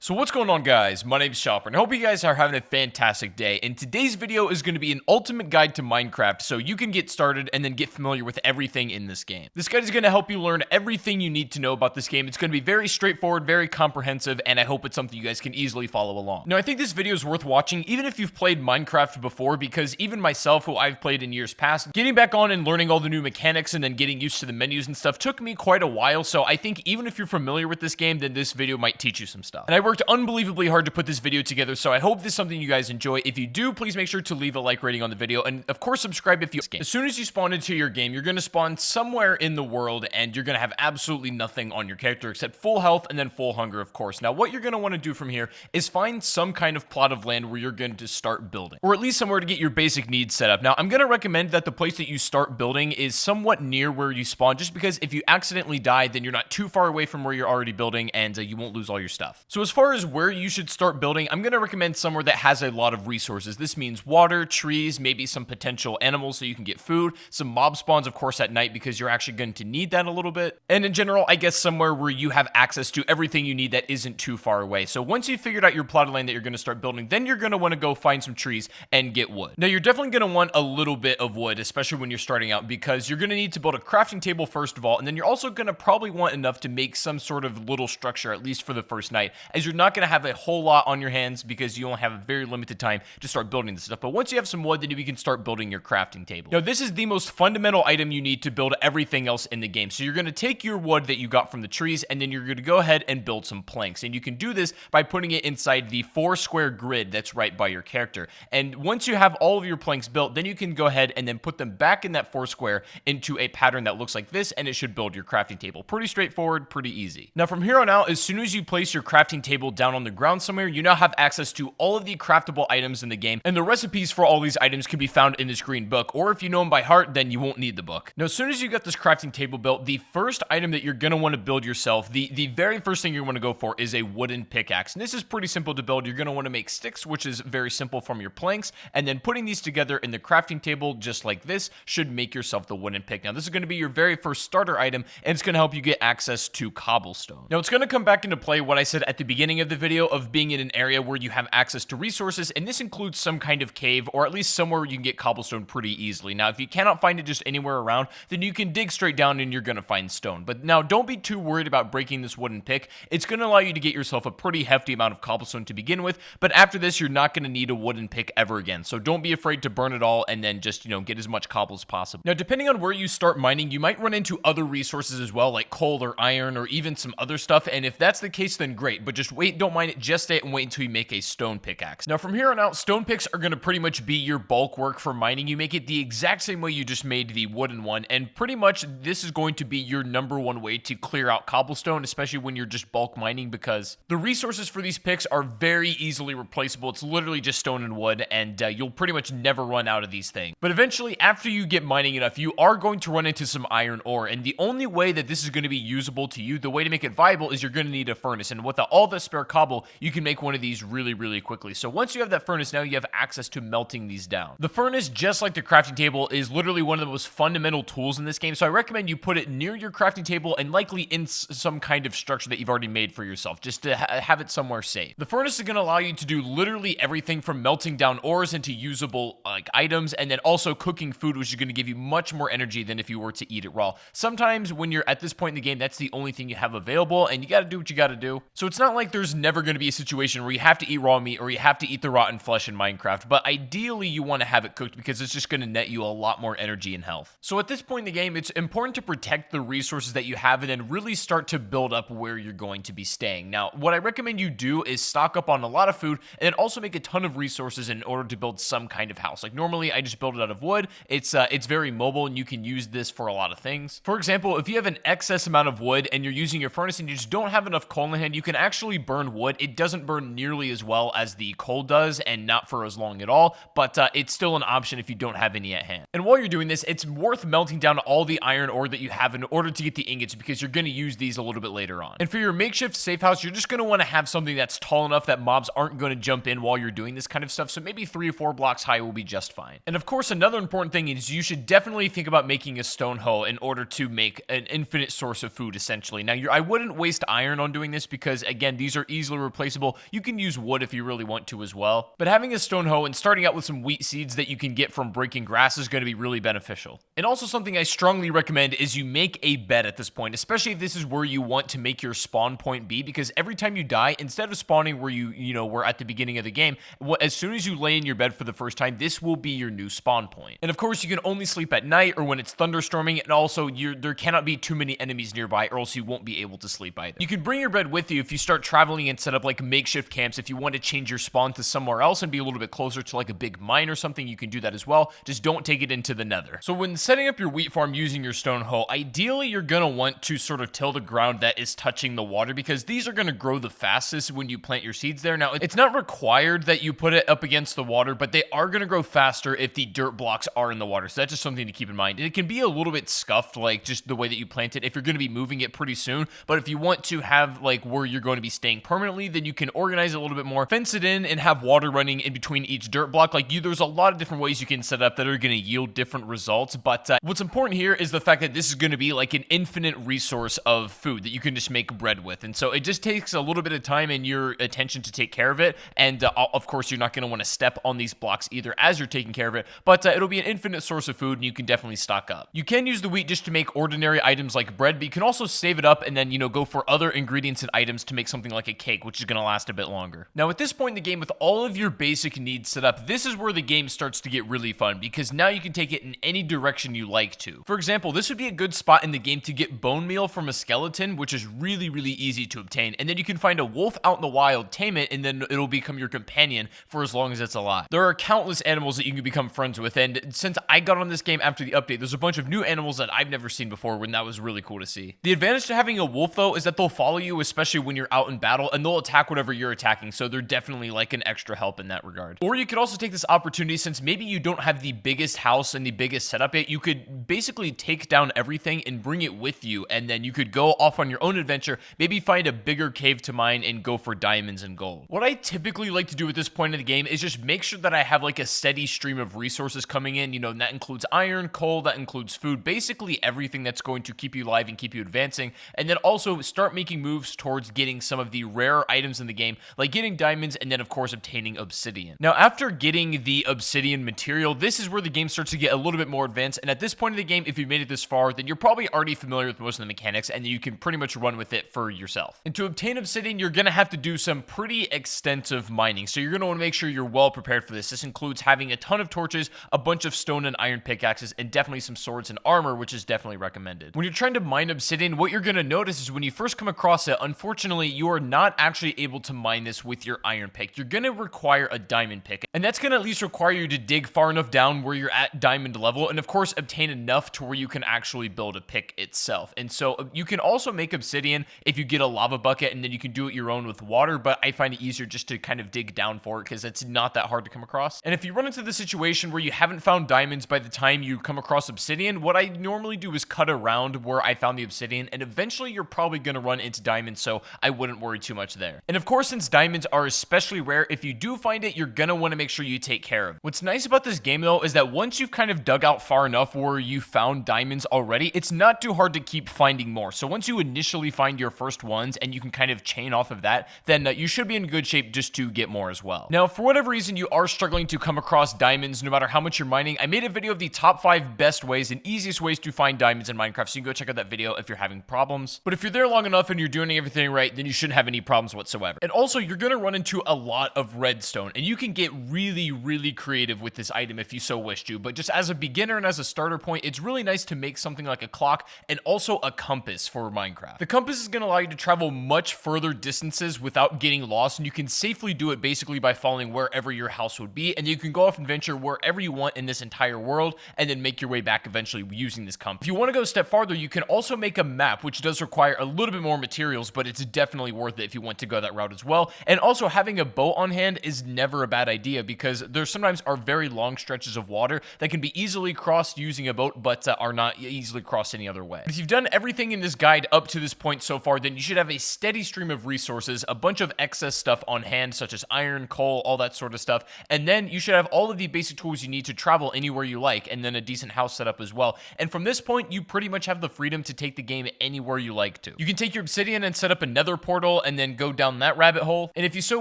So what's going on, guys? My name's Chopper, and I hope you guys are having a fantastic day. And today's video is going to be an ultimate guide to Minecraft so you can get started and then get familiar with everything in this game. This guide is going to help you learn everything you need to know about this game. It's going to be very straightforward, very comprehensive, and I hope it's something you guys can easily follow along. Now, I think this video is worth watching even if you've played Minecraft before, because even myself, who I've played in years past, getting back on and learning all the new mechanics and then getting used to the menus and stuff took me quite a while. So I think even if you're familiar with this game, then this video might teach you some stuff. And I worked unbelievably hard to put this video together, so I hope this is something you guys enjoy. If you do, please make sure to leave a like rating on the video, and of course subscribe if you game. As soon as you spawn into your game, you're going to spawn somewhere in the world, and you're going to have absolutely nothing on your character except full health and then full hunger, of course. Now, what you're going to want to do from here is find some kind of plot of land where you're going to start building, or at least somewhere to get your basic needs set up. Now, I'm going to recommend that the place that you start building is somewhat near where you spawn, just because if you accidentally die, then you're not too far away from where you're already building, and you won't lose all your stuff. So as far as where you should start building, I'm going to recommend somewhere that has a lot of resources. This means water, trees, maybe some potential animals so you can get food, some mob spawns, of course, at night, because you're actually going to need that a little bit. And in general, I guess somewhere where you have access to everything you need that isn't too far away. So once you've figured out your plot of land that you're going to start building, then you're going to want to go find some trees and get wood. Now, you're definitely going to want a little bit of wood, especially when you're starting out, because you're going to need to build a crafting table first of all, and then you're also going to probably want enough to make some sort of little structure, at least for the first night, as you're not going to have a whole lot on your hands because you only have a very limited time to start building this stuff. But once you have some wood, then you can start building your crafting table. Now, this is the most fundamental item you need to build everything else in the game. So you're going to take your wood that you got from the trees, and then you're going to go ahead and build some planks. And you can do this by putting it inside the 4-square grid that's right by your character. And once you have all of your planks built, then you can go ahead and then put them back in that 4-square into a pattern that looks like this, and it should build your crafting table. Pretty straightforward, pretty easy. Now, from here on out, as soon as you place your crafting table down on the ground somewhere, you now have access to all of the craftable items in the game, and the recipes for all these items can be found in this green book, or if you know them by heart, then you won't need the book. Now, as soon as you got this crafting table built, the first item that you're going to want to build yourself, the very first thing you want to go for is a wooden pickaxe. And this is pretty simple to build. You're going to want to make sticks, which is very simple from your planks, and then putting these together in the crafting table just like this should make yourself the wooden pick. Now, this is going to be your very first starter item, and it's going to help you get access to cobblestone. Now, it's going to come back into play what I said at the beginning of the video of being in an area where you have access to resources, and this includes some kind of cave, or at least somewhere where you can get cobblestone pretty easily. Now, if you cannot find it just anywhere around, then you can dig straight down and you're going to find stone. But now, don't be too worried about breaking this wooden pick. It's going to allow you to get yourself a pretty hefty amount of cobblestone to begin with, but after this, you're not going to need a wooden pick ever again. So don't be afraid to burn it all and then just, get as much cobble as possible. Now, depending on where you start mining, you might run into other resources as well, like coal or iron or even some other stuff, and if that's the case, then great, but just wait, don't mine it just yet, and wait until you make a stone pickaxe. Now, from here on out, stone picks are going to pretty much be your bulk work for mining. You make it the exact same way you just made the wooden one, and pretty much this is going to be your number one way to clear out cobblestone, especially when you're just bulk mining, because the resources for these picks are very easily replaceable. It's literally just stone and wood, and you'll pretty much never run out of these things. But eventually, after you get mining enough, you are going to run into some iron ore, and the only way that this is going to be usable to you, the way to make it viable, is you're going to need a furnace, and with all the spare cobble, you can make one of these really, really quickly. So once you have that furnace, now you have access to melting these down. The furnace, just like the crafting table, is literally one of the most fundamental tools in this game, so I recommend you put it near your crafting table and likely in some kind of structure that you've already made for yourself, just to have it somewhere safe. The furnace is going to allow you to do literally everything from melting down ores into usable items, and then also cooking food, which is going to give you much more energy than if you were to eat it raw. Sometimes when you're at this point in the game, that's the only thing you have available, and you got to do what you got to do. So it's not like there's never going to be a situation where you have to eat raw meat or you have to eat the rotten flesh in Minecraft, but ideally you want to have it cooked because it's just going to net you a lot more energy and health. So at this point in the game, it's important to protect the resources that you have and then really start to build up where you're going to be staying. Now, what I recommend you do is stock up on a lot of food and then also make a ton of resources in order to build some kind of house. Like normally I just build it out of wood. It's very mobile and you can use this for a lot of things. For example, if you have an excess amount of wood and you're using your furnace and you just don't have enough coal in hand, you can actually burn wood. It doesn't burn nearly as well as the coal does and not for as long at all, but it's still an option if you don't have any at hand. And while you're doing this, it's worth melting down all the iron ore that you have in order to get the ingots because you're going to use these a little bit later on. And for your makeshift safe house, you're just going to want to have something that's tall enough that mobs aren't going to jump in while you're doing this kind of stuff, so maybe 3 or 4 blocks high will be just fine. And of course, another important thing is you should definitely think about making a stone hoe in order to make an infinite source of food, essentially. Now, I wouldn't waste iron on doing this because, again, these these are easily replaceable. You can use wood if you really want to as well. But having a stone hoe and starting out with some wheat seeds that you can get from breaking grass is going to be really beneficial. And also something I strongly recommend is you make a bed at this point, especially if this is where you want to make your spawn point be, because every time you die, instead of spawning where you know, were at the beginning of the game, as soon as you lay in your bed for the first time, this will be your new spawn point. And of course, you can only sleep at night or when it's thunderstorming, and also there cannot be too many enemies nearby or else you won't be able to sleep either. You can bring your bed with you if you start traveling and set up like makeshift camps. If you want to change your spawn to somewhere else and be a little bit closer to like a big mine or something, you can do that as well. Just don't take it into the nether. So when setting up your wheat farm using your stone hoe, ideally you're going to want to sort of till the ground that is touching the water, because these are going to grow the fastest when you plant your seeds there. Now, it's not required that you put it up against the water, but they are going to grow faster if the dirt blocks are in the water. So that's just something to keep in mind. It can be a little bit scuffed, like just the way that you plant it, if you're going to be moving it pretty soon. But if you want to have like where you're going to be staying permanently, then you can organize it a little bit more, fence it in, and have water running in between each dirt block. There's a lot of different ways you can set up that are going to yield different results. But what's important here is the fact that this is going to be like an infinite resource of food that you can just make bread with. And so it just takes a little bit of time and your attention to take care of it. And of course, you're not going to want to step on these blocks either as you're taking care of it, but it'll be an infinite source of food and you can definitely stock up. You can use the wheat just to make ordinary items like bread, but you can also save it up and then, go for other ingredients and items to make something like a cake, which is going to last a bit longer. Now, at this point in the game, with all of your basic needs set up, this is where the game starts to get really fun, because now you can take it in any direction you like to. For example, this would be a good spot in the game to get bone meal from a skeleton, which is really, really easy to obtain. And then you can find a wolf out in the wild, tame it, and then it'll become your companion for as long as it's alive. There are countless animals that you can become friends with, and since I got on this game after the update, there's a bunch of new animals that I've never seen before, and that was really cool to see. The advantage to having a wolf, though, is that they'll follow you, especially when you're out in battle, and they'll attack whatever you're attacking, so they're definitely like an extra help in that regard. Or you could also take this opportunity, since maybe you don't have the biggest house and the biggest setup yet, you could basically take down everything and bring it with you, and then you could go off on your own adventure, maybe find a bigger cave to mine and go for diamonds and gold. What I typically like to do at this point in the game is just make sure that I have like a steady stream of resources coming in, and that includes iron, coal, that includes food, basically everything that's going to keep you alive and keep you advancing, and then also start making moves towards getting some of the rarer items in the game, like getting diamonds and then of course obtaining obsidian. Now, after getting the obsidian material, this is where the game starts to get a little bit more advanced, and at this point in the game, if you made it this far, then you're probably already familiar with most of the mechanics, and you can pretty much run with it for yourself. And to obtain obsidian, you're going to have to do some pretty extensive mining, so you're going to want to make sure you're well prepared for this. This includes having a ton of torches, a bunch of stone and iron pickaxes, and definitely some swords and armor, which is definitely recommended. When you're trying to mine obsidian, what you're going to notice is when you first come across it, unfortunately, you are not actually able to mine this with your iron pick. You're going to require a diamond pick, and that's going to at least require you to dig far enough down where you're at diamond level, and of course, obtain enough to where you can actually build a pick itself. And so you can also make obsidian if you get a lava bucket, and then you can do it your own with water, but I find it easier just to kind of dig down for it because it's not that hard to come across. And if you run into the situation where you haven't found diamonds by the time you come across obsidian, what I normally do is cut around where I found the obsidian, and eventually you're probably going to run into diamonds, so I wouldn't worry too much there. And of course, since diamonds are especially rare, if you do find it, you're going to want to make sure you take care of it. What's nice about this game, though, is that once you've kind of dug out far enough where you found diamonds already, it's not too hard to keep finding more. So once you initially find your first ones and you can kind of chain off of that, then you should be in good shape just to get more as well. Now, for whatever reason you are struggling to come across diamonds no matter how much you're mining, I made a video of the top 5 best ways and easiest ways to find diamonds in Minecraft, so you can go check out that video if you're having problems. But if you're there long enough and you're doing everything right, then you shouldn't have any problems whatsoever. And also, you're going to run into a lot of redstone, and you can get really, really creative with this item if you so wish to. But just as a beginner and as a starter point, it's really nice to make something like a clock and also a compass for Minecraft. The compass is going to allow you to travel much further distances without getting lost, and you can safely do it basically by following wherever your house would be, and you can go off and venture wherever you want in this entire world and then make your way back eventually using this compass. If you want to go a step farther, you can also make a map, which does require a little bit more materials, but it's definitely worth it if you want to go that route as well. And also, having a boat on hand is never a bad idea, because there sometimes are very long stretches of water that can be easily crossed using a boat, but are not easily crossed any other way. If you've done everything in this guide up to this point so far, then you should have a steady stream of resources, a bunch of excess stuff on hand, such as iron, coal, all that sort of stuff, and then you should have all of the basic tools you need to travel anywhere you like, and then a decent house setup as well. And from this point, you pretty much have the freedom to take the game anywhere you like to. You can take your obsidian and set up a nether portal, and then go down that rabbit hole. And if you so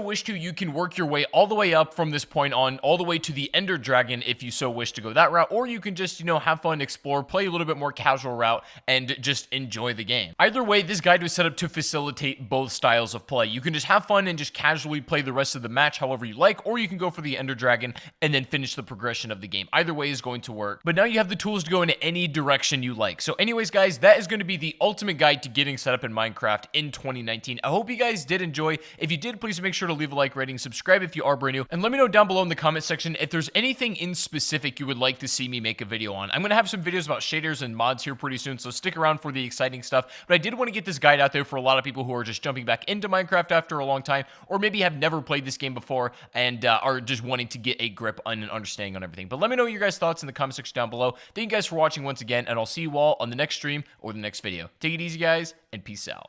wish to, you can work your way all the way up from this point on, all the way to the Ender Dragon if you so wish to go that route, or you can just, have fun, explore, play a little bit more casual route, and just enjoy the game. Either way, this guide was set up to facilitate both styles of play. You can just have fun and just casually play the rest of the match however you like, or you can go for the Ender Dragon and then finish the progression of the game. Either way is going to work, but now you have the tools to go in any direction you like. So anyways, guys, that is going to be the ultimate guide to getting set up in Minecraft in 2019. I hope you guys did enjoy. If you did, please make sure to leave a like, rating, subscribe if you are brand new, and let me know down below in the comment section if there's anything in specific you would like to see me make a video on. I'm going to have some videos about shaders and mods here pretty soon, so stick around for the exciting stuff. But I did want to get this guide out there for a lot of people who are just jumping back into Minecraft after a long time, or maybe have never played this game before and are just wanting to get a grip on and understanding on everything. But let me know your guys' thoughts in the comment section down below. Thank you guys for watching once again, and I'll see you all on the next stream or the next video. Take it easy, guys, and peace out.